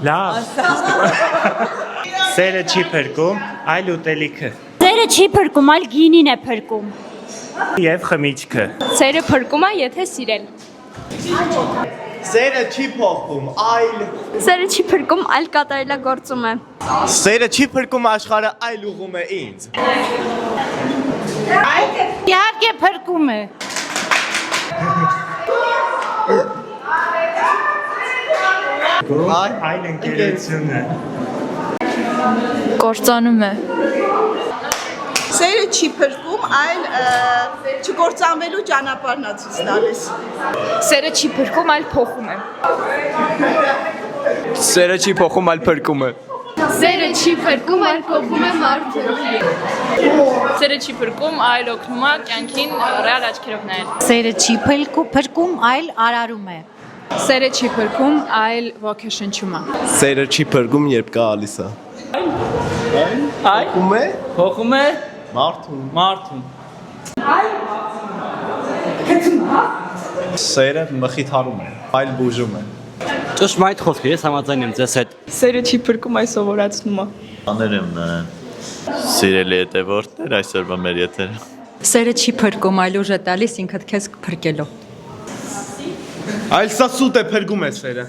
Լավ։ Սերը չի փրկում, այլ ուտելիքը։ Սերը չի փրկում, այլ գինին է փրկում։ Եվ խմիչքը։ Սերը փրկում է, եթե սիրել։ Սերը չի փոխվում, այլ Սերը չի փրկում, այլ կատարելագործում է։ Սերը չի փրկում աշխարհը, այլ ուղում է ինձ։ Իհարկե փրկում է։ Այլ ընկերությունը։ Կործանում է։ Սերը չի փրկում, այլ չկործանվելու ճանապարհն է ցույց տալիս։ Սերը չի փրկում, այլ փոխում է։ Սերը չի փոխում, այլ փրկում է։ Սերը չի փրկում, այլ փոխում է մարդը։ Սերը չի փրկում, այլ օգնում է կյանքին ռեալ աչքերով նայել։ Սերը չի փրկում, այլ արարում է։ Սերը չի փրկում, այլ ոգեշնչում է։ Սերը չի փրկում, երբ գալիս է։ Փոխում է Փոխում է մարդուն։ մարդուն։ Սերը մխիթարում է, այլ բուժում է։ Ճշմարիտ խոսք է, ես համաձայն եմ ձեզ հետ։ Սերը չի փրկում, այլ սովորացնում է։ Աներեմ սիրելի հետևորդներ, այսօրվա մեր եթերը։ Սերը չի փրկում, այլ ուժ է տալիս ինքդ քեզ փրկելով։ Այլ սա սուտ է, փրկում է սերը։